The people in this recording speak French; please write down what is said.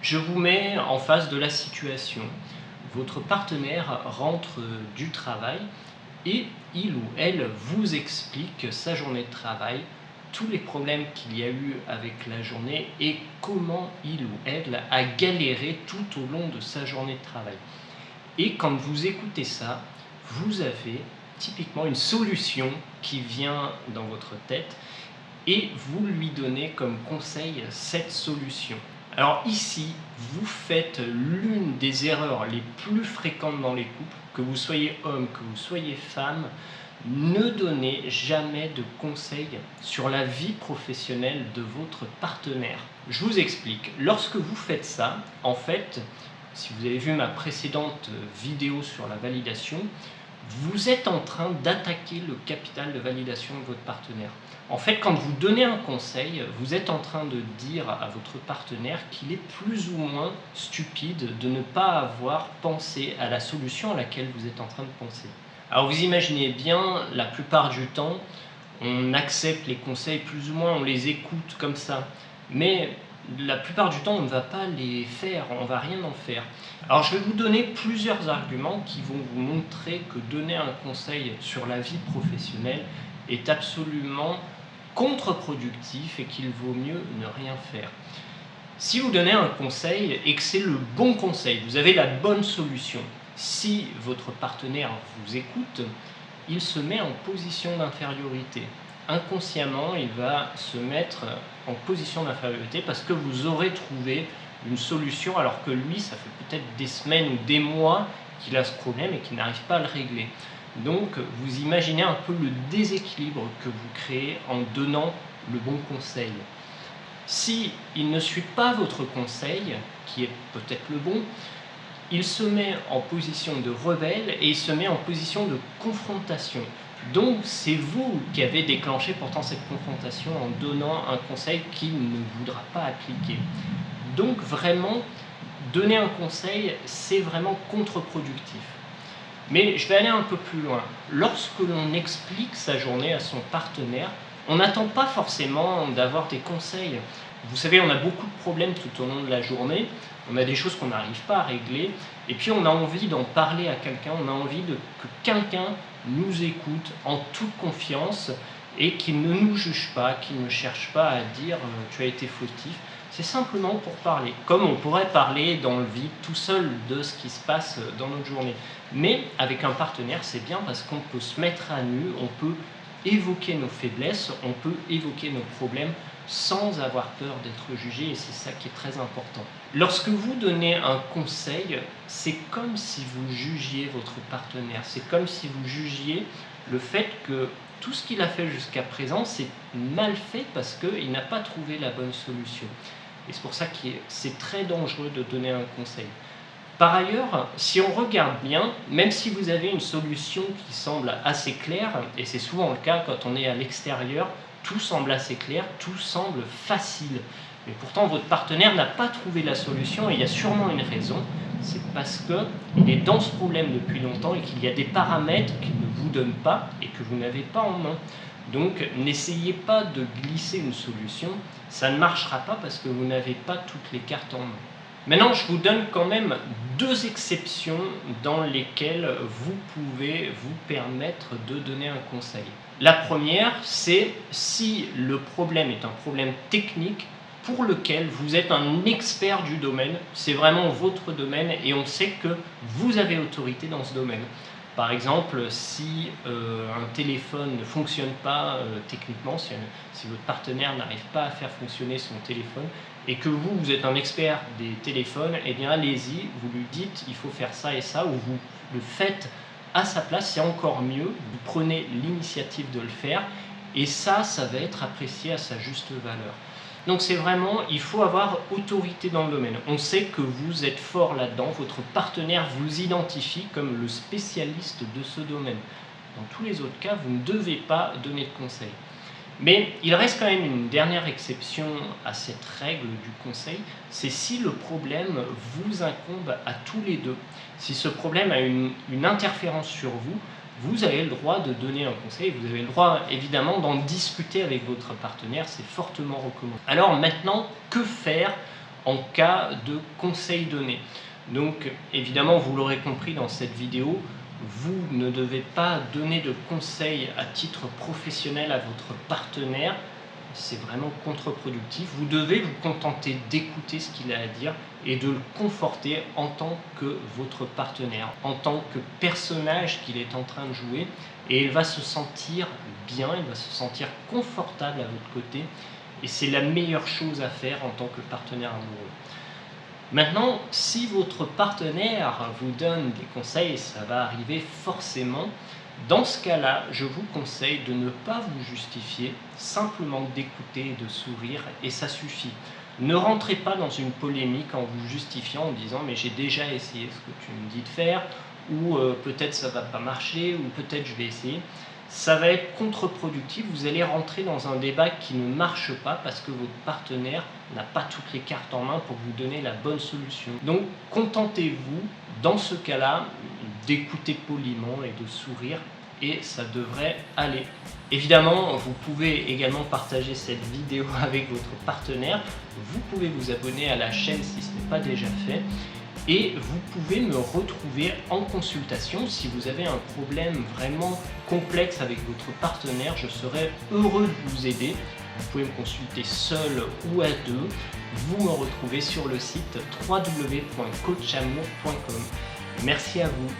Je vous mets en face de la situation. Votre partenaire rentre du travail et il ou elle vous explique sa journée de travail, tous les problèmes qu'il y a eu avec la journée et comment il ou elle a galéré tout au long de sa journée de travail. Et quand vous écoutez ça, vous avez typiquement une solution qui vient dans votre tête et vous lui donnez comme conseil cette solution. Alors ici, vous faites l'une des erreurs les plus fréquentes dans les couples, que vous soyez homme, que vous soyez femme, ne donnez jamais de conseils sur la vie professionnelle de votre partenaire. Je vous explique. Lorsque vous faites ça, en fait, si vous avez vu ma précédente vidéo sur la validation, vous êtes en train d'attaquer le capital de validation de votre partenaire. En fait, quand vous donnez un conseil, vous êtes en train de dire à votre partenaire qu'il est plus ou moins stupide de ne pas avoir pensé à la solution à laquelle vous êtes en train de penser. Alors vous imaginez bien, la plupart du temps, on accepte les conseils plus ou moins, on les écoute comme ça. Mais la plupart du temps, on ne va pas les faire, on ne va rien en faire. Alors je vais vous donner plusieurs arguments qui vont vous montrer que donner un conseil sur la vie professionnelle est absolument contre-productif et qu'il vaut mieux ne rien faire. Si vous donnez un conseil et que c'est le bon conseil, vous avez la bonne solution, si votre partenaire vous écoute, il se met en position d'infériorité. Inconsciemment, il va se mettre en position d'infériorité parce que vous aurez trouvé une solution alors que lui, ça fait peut-être des semaines ou des mois qu'il a ce problème et qu'il n'arrive pas à le régler. Donc, vous imaginez un peu le déséquilibre que vous créez en donnant le bon conseil. Si il ne suit pas votre conseil, qui est peut-être le bon, il se met en position de rebelle et il se met en position de confrontation. Donc c'est vous qui avez déclenché pourtant cette confrontation en donnant un conseil qu'il ne voudra pas appliquer. Donc vraiment, donner un conseil, c'est vraiment contre-productif. Mais je vais aller un peu plus loin. Lorsque l'on explique sa journée à son partenaire, on n'attend pas forcément d'avoir des conseils. Vous savez, on a beaucoup de problèmes tout au long de la journée, on a des choses qu'on n'arrive pas à régler, et puis on a envie d'en parler à quelqu'un, on a envie que quelqu'un nous écoute en toute confiance et qu'il ne nous juge pas, qu'il ne cherche pas à dire tu as été fautif. C'est simplement pour parler, comme on pourrait parler dans le vide tout seul de ce qui se passe dans notre journée. Mais avec un partenaire, c'est bien parce qu'on peut se mettre à nu, on peut évoquer nos faiblesses, on peut évoquer nos problèmes sans avoir peur d'être jugé, et c'est ça qui est très important. Lorsque vous donnez un conseil, c'est comme si vous jugiez votre partenaire, c'est comme si vous jugiez le fait que tout ce qu'il a fait jusqu'à présent, c'est mal fait parce qu'il n'a pas trouvé la bonne solution. Et c'est pour ça que c'est très dangereux de donner un conseil. Par ailleurs, si on regarde bien, même si vous avez une solution qui semble assez claire, et c'est souvent le cas quand on est à l'extérieur, tout semble assez clair, tout semble facile. Mais pourtant, votre partenaire n'a pas trouvé la solution et il y a sûrement une raison. C'est parce qu'il est dans ce problème depuis longtemps et qu'il y a des paramètres qu'il ne vous donne pas et que vous n'avez pas en main. Donc, n'essayez pas de glisser une solution, ça ne marchera pas parce que vous n'avez pas toutes les cartes en main. Maintenant, je vous donne quand même deux exceptions dans lesquelles vous pouvez vous permettre de donner un conseil. La première, c'est si le problème est un problème technique pour lequel vous êtes un expert du domaine, c'est vraiment votre domaine et on sait que vous avez autorité dans ce domaine. Par exemple, si un téléphone ne fonctionne pas techniquement, si votre partenaire n'arrive pas à faire fonctionner son téléphone et que vous êtes un expert des téléphones, eh bien allez-y, vous lui dites il faut faire ça et ça, ou vous le faites à sa place, c'est encore mieux, vous prenez l'initiative de le faire et ça va être apprécié à sa juste valeur. Donc c'est vraiment, il faut avoir autorité dans le domaine. On sait que vous êtes fort là-dedans, votre partenaire vous identifie comme le spécialiste de ce domaine. Dans tous les autres cas, vous ne devez pas donner de conseils. Mais il reste quand même une dernière exception à cette règle du conseil, c'est si le problème vous incombe à tous les deux. Si ce problème a une interférence sur vous, vous avez le droit de donner un conseil, vous avez le droit évidemment d'en discuter avec votre partenaire, c'est fortement recommandé. Alors maintenant, que faire en cas de conseil donné. Donc évidemment, vous l'aurez compris dans cette vidéo, vous ne devez pas donner de conseils à titre professionnel à votre partenaire, c'est vraiment contre-productif. Vous devez vous contenter d'écouter ce qu'il a à dire et de le conforter en tant que votre partenaire, en tant que personnage qu'il est en train de jouer, et il va se sentir bien, il va se sentir confortable à votre côté, et c'est la meilleure chose à faire en tant que partenaire amoureux. Maintenant, si votre partenaire vous donne des conseils, et ça va arriver forcément, dans ce cas-là, je vous conseille de ne pas vous justifier, simplement d'écouter et de sourire, et ça suffit. Ne rentrez pas dans une polémique en vous justifiant, en disant « mais j'ai déjà essayé ce que tu me dis de faire » ou peut-être ça va pas marcher, ou peut-être je vais essayer. Ça va être contre-productif, vous allez rentrer dans un débat qui ne marche pas parce que votre partenaire n'a pas toutes les cartes en main pour vous donner la bonne solution. Donc contentez-vous, dans ce cas-là, d'écouter poliment et de sourire, et ça devrait aller. Évidemment, vous pouvez également partager cette vidéo avec votre partenaire, vous pouvez vous abonner à la chaîne si ce n'est pas déjà fait, et vous pouvez me retrouver en consultation si vous avez un problème vraiment complexe avec votre partenaire. Je serai heureux de vous aider. Vous pouvez me consulter seul ou à deux. Vous me retrouvez sur le site www.coachamour.com. Merci à vous.